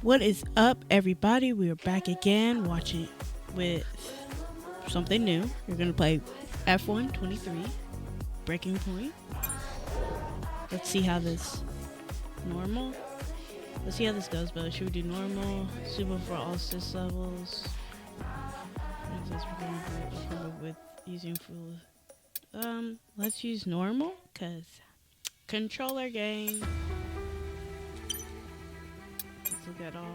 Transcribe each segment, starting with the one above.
What is up, everybody? We are back again watching with something new. We're going to play F1 23 Breaking Point. Let's see how this normal. Let's see how this goes, but should we do normal, super for all assist levels? With using full. Let's use normal because controller game. Let's look at all.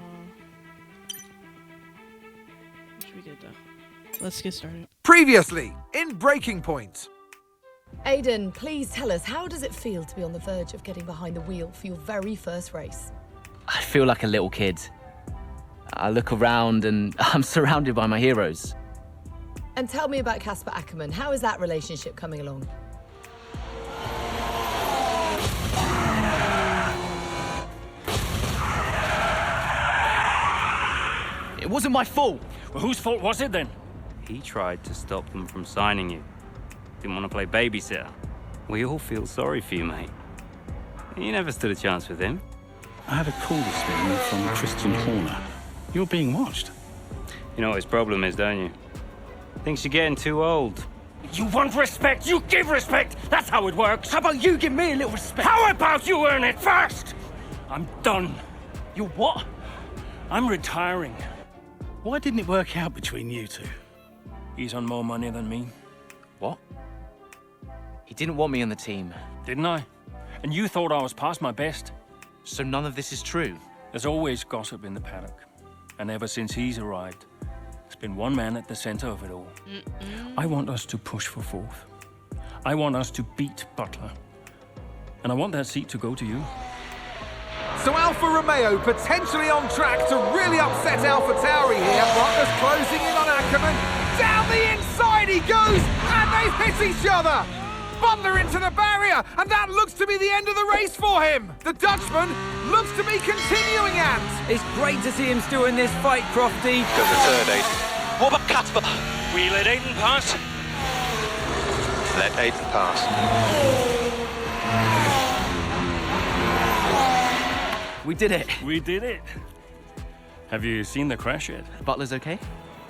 Should be good though. Let's get started. Previously in Breaking Point. Aiden, please tell us, how does it feel to be on the verge of getting behind the wheel for your very first race? I feel like a little kid. I look around and I'm surrounded by my heroes. And tell me about Casper Ackerman. How is that relationship coming along? It wasn't my fault. Well, whose fault was it then? He tried to stop them from signing you. Didn't want to play babysitter. We all feel sorry for you, mate. You never stood a chance with him. I had a call this morning from Christian Horner. You're being watched. You know what his problem is, don't you? Thinks you're getting too old. You want respect, you give respect! That's how it works! How about you give me a little respect? How about you earn it first? I'm done. You're what? I'm retiring. Why didn't it work out between you two? He's on more money than me, What? He didn't want me on the team. didn't I? And you thought I was past my best? So none of this is true. There's always gossip in the paddock. And ever since he's arrived, there's been one man at the center of it all. I want us to push for fourth. I want us to beat Butler. And I want that seat to go to you. So Alfa Romeo potentially on track to really upset AlphaTauri here. Butler's closing in on Ackerman. Down the inside he goes, and they've hit each other. Butler into the barrier, and that looks to be the end of the race for him. The Dutchman looks to be continuing and... It's great to see him still in this fight, Crofty. Go to third, Aiden. What about Casper? We let Aiden pass. Let Aiden pass. We did it. We did it. Have you seen the crash yet? Butler's okay?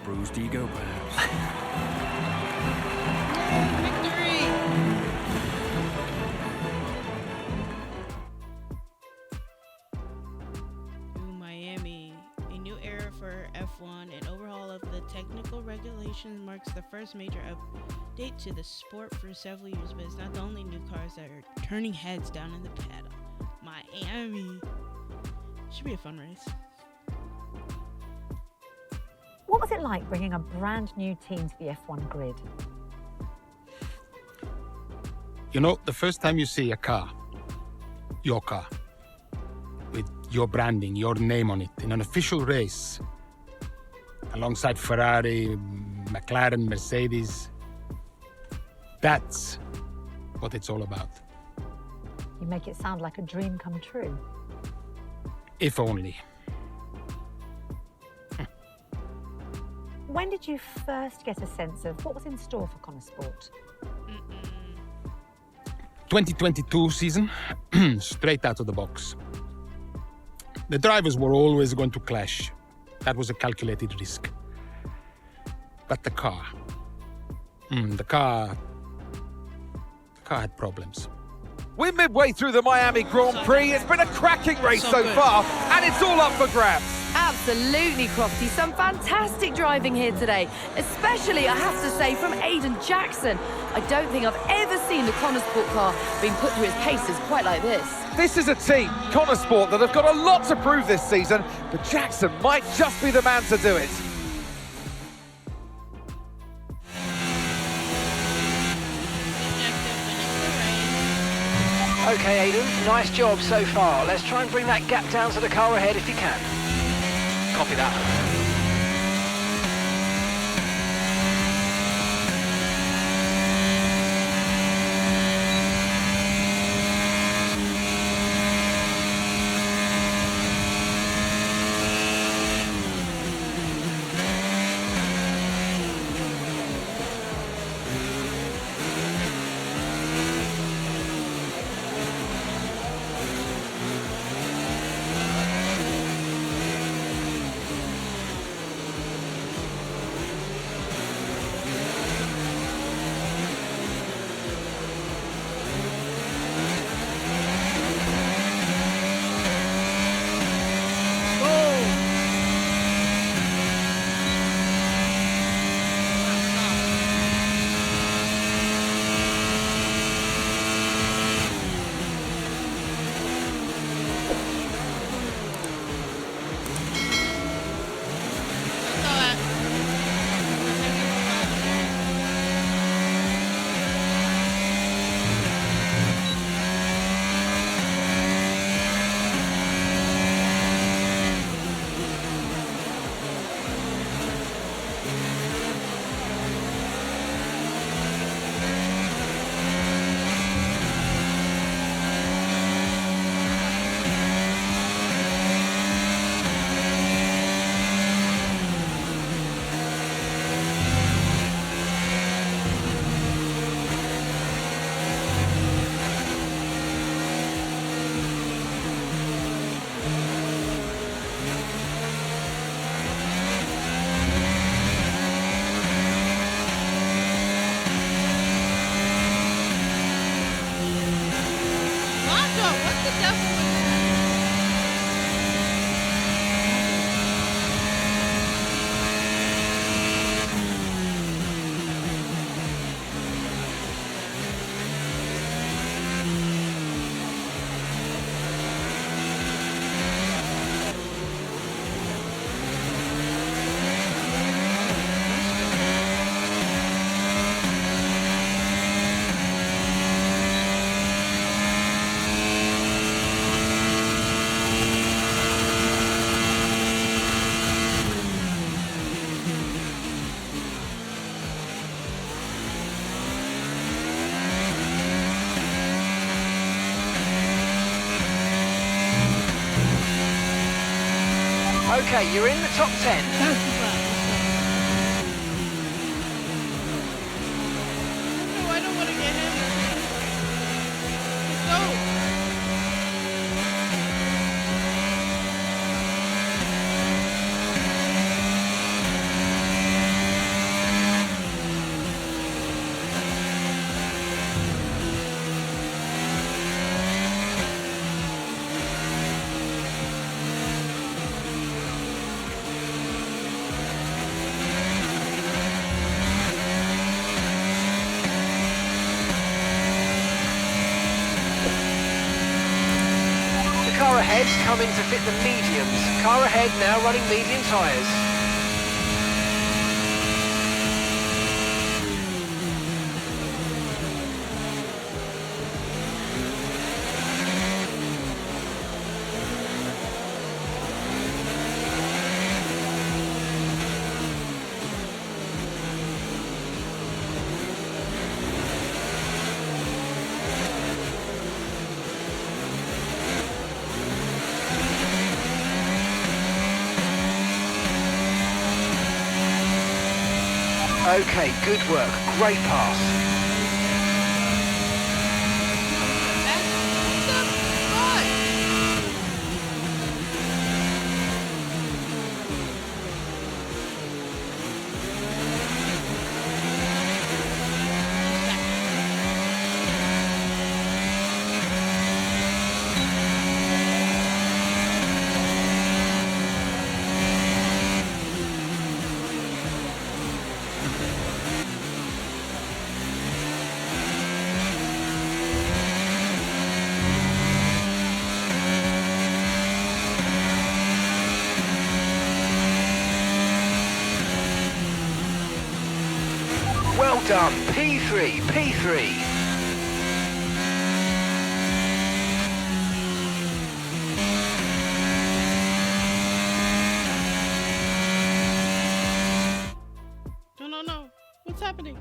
Bruised ego, perhaps. Miami. A new era for F1 and overhaul of the technical regulations marks the first major update to the sport for several years, but it's not the only new cars that are turning heads down in the paddock. Miami. Should be a fun race. What was it like bringing a brand new team to the F1 grid? You know, the first time you see a car, your car, with your branding, your name on it, in an official race, alongside Ferrari, McLaren, Mercedes, that's what it's all about. You make it sound like a dream come true. If only. When did you first get a sense of what was in store for Connor Sport? 2022 season, straight out of the box. The drivers were always going to clash. That was a calculated risk. But the car had problems. We're midway through the Miami Grand Prix. It's been a cracking race so far, and it's all up for grabs. Absolutely, Crofty. Some fantastic driving here today, especially, I have to say, from Aiden Jackson. I don't think I've ever seen the Connor Sport car being put through its paces quite like this. This is a team, Connor Sport, that have got a lot to prove this season, but Jackson might just be the man to do it. Okay, Aiden, nice job so far. Let's try and bring that gap down to the car ahead if you can. Copy that. Okay, you're in the top 10. That's the vibe. No, I don't want to get him. Let's go. Car ahead coming to fit the mediums. Car ahead now running medium tyres. Okay, good work. Great pass. Well done. P3, P3. No. What's happening?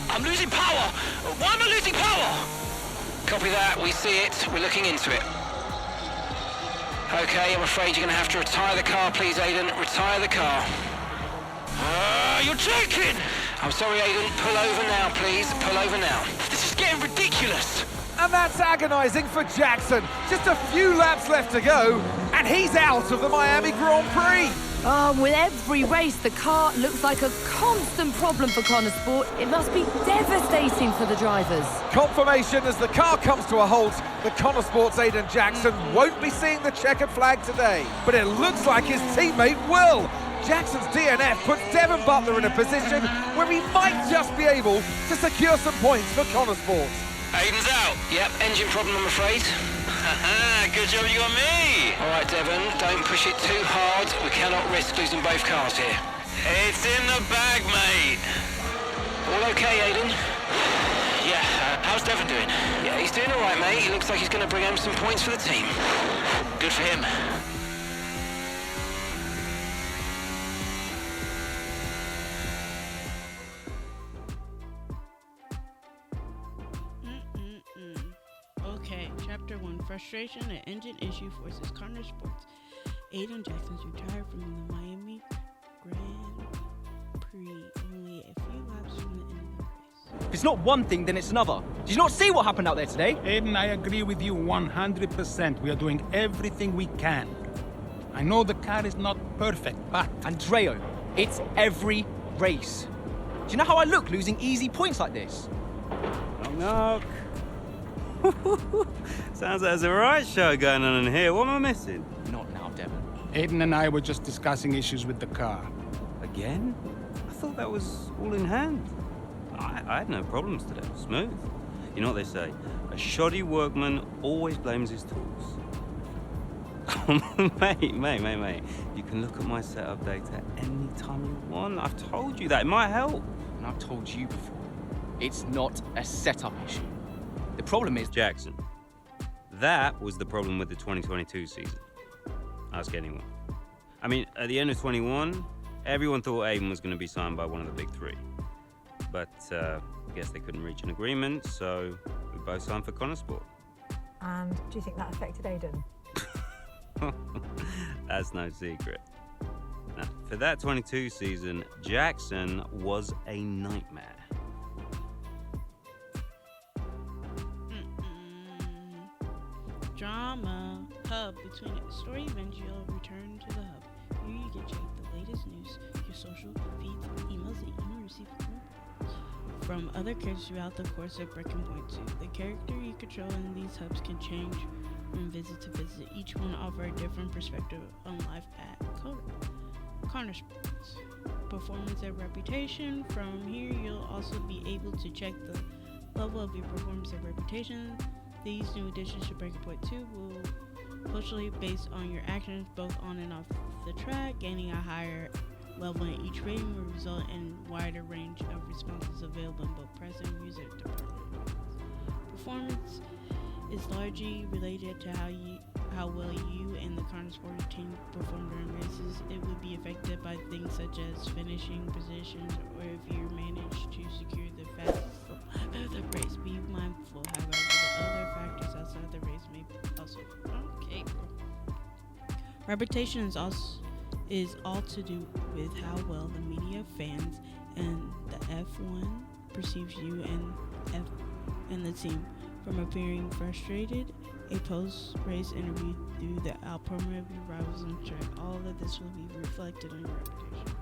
I'm losing power. Why am I losing power? Copy that. We see it. We're looking into it. Okay, I'm afraid you're going to have to retire the car, please, Aiden. Retire the car. You're joking! I'm sorry, Aiden. Pull over now, please. Pull over now. This is getting ridiculous. And that's agonising for Jackson. Just a few laps left to go, and he's out of the Miami Grand Prix. With every race, the car looks like a constant problem for Connor Sport. It must be devastating for the drivers. Confirmation as the car comes to a halt. The Connor Sports Aiden Jackson won't be seeing the checkered flag today, but it looks like his teammate will. Jackson's DNF puts Devon Butler in a position where he might just be able to secure some points for Connor Sports. Aiden's out. Yep, engine problem, I'm afraid. Good job you got me. All right, Devon, don't push it too hard. We cannot risk losing both cars here. It's in the bag, mate. All okay, Aiden? Yeah, how's Devon doing? Yeah, he's doing all right, mate. He looks like he's going to bring home some points for the team. Good for him. Okay, Chapter 1, Frustration and Engine Issue Forces Connor Sports. Aiden Jackson's retired from the Miami Grand Prix only a few laps from the end of the race. If it's not one thing, then it's another. Did you not see what happened out there today? Aiden, I agree with you 100%. We are doing everything we can. I know the car is not perfect, but... Andreo, it's every race. Do you know how I look losing easy points like this? Knock, knock. Sounds like there's a right show going on in here. What am I missing? Not now, Devon. Aiden and I were just discussing issues with the car. Again? I thought that was all in hand. I had no problems today. Smooth. You know what they say? A shoddy workman always blames his tools. mate. You can look at my setup data anytime you want. I've told you that. It might help. And I've told you before, it's not a setup issue. The problem is... Jackson. That was the problem with the 2022 season. Ask anyone. I mean, at the end of 21, everyone thought Aiden was going to be signed by one of the big three. but I guess they couldn't reach an agreement, so we both signed for Connorsport. And do you think that affected Aidan? That's no secret. Now, for that 22 season, Jackson was a nightmare. Drama hub between story events. You'll return to the hub. Here you can check the latest news, your social feeds, emails, and even receive from other characters throughout the course of Breaking Point 2. The character you control in these hubs can change from visit to visit. Each one offers a different perspective on life at Connorsport. Performance and reputation. From here, you'll also be able to check the level of your performance and reputation. These new additions to Breaking Point 2 will fluctuate based on your actions both on and off the track. Gaining a higher level in each rating will result in a wider range of responses available in both press and music departments. Performance is largely related to how well you and the Connorsport team perform during races. It would be affected by things such as finishing positions or if you manage to secure the fastest lap of the race. Be mindful, however, that other factors outside the race may also. Okay, bro. Reputation is all to do with how well the media, fans, and the F1 perceives you and the team. From appearing frustrated, a post-race interview through the outpouring of your rivals on track, all of this will be reflected on your reputation.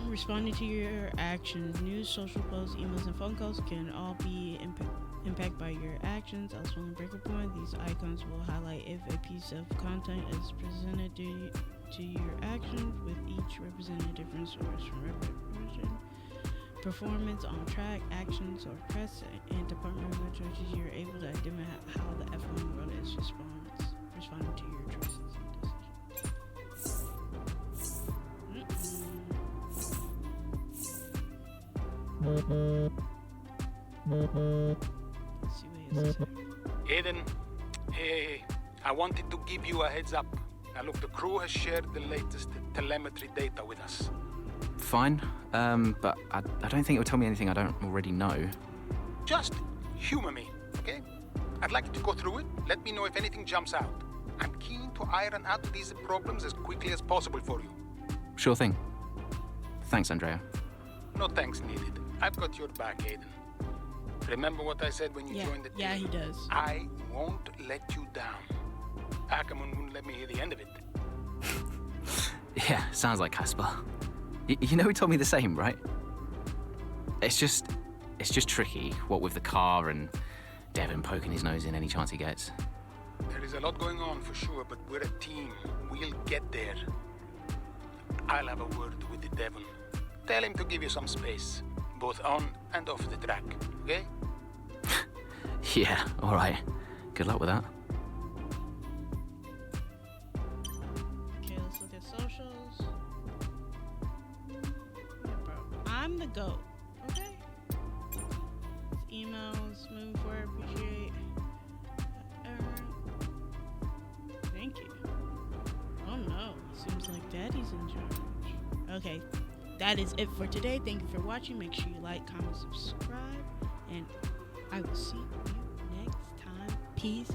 Responding to your actions, news, social posts, emails, and phone calls can all be impacted by your actions. Also in Breaking Point, these icons will highlight if a piece of content is presented to your actions, with each representing a different source from representation. Performance on track, actions, or press and department choices, you're able to identify how the F1 world is responding to your choices and decisions. Aidan, hey, I wanted to give you a heads up. Now look, the crew has shared the latest telemetry data with us. Fine, but I don't think it will tell me anything I don't already know. Just humor me, okay? I'd like you to go through it. Let me know if anything jumps out. I'm keen to iron out these problems as quickly as possible for you. Sure thing. Thanks, Andrea. No thanks needed. I've got your back, Aidan. Remember what I said when you joined the team? Yeah, he does. I won't let you down. Ackerman wouldn't let me hear the end of it. Yeah, sounds like Casper. You know he told me the same, right? It's just tricky, what with the car and Devon poking his nose in any chance he gets. There is a lot going on for sure, but we're a team. We'll get there. I'll have a word with the Devon. Tell him to give you some space, both on and off the track, okay? Yeah, all right. Good luck with that. Okay, let's look at socials. Yeah, bro. I'm the GOAT, okay? Emails, moving forward, appreciate. Thank you. Oh no, seems like Daddy's in charge. Okay, that is it for today. Thank you for watching. Make sure you like, comment, subscribe, and I will see you next time. Peace.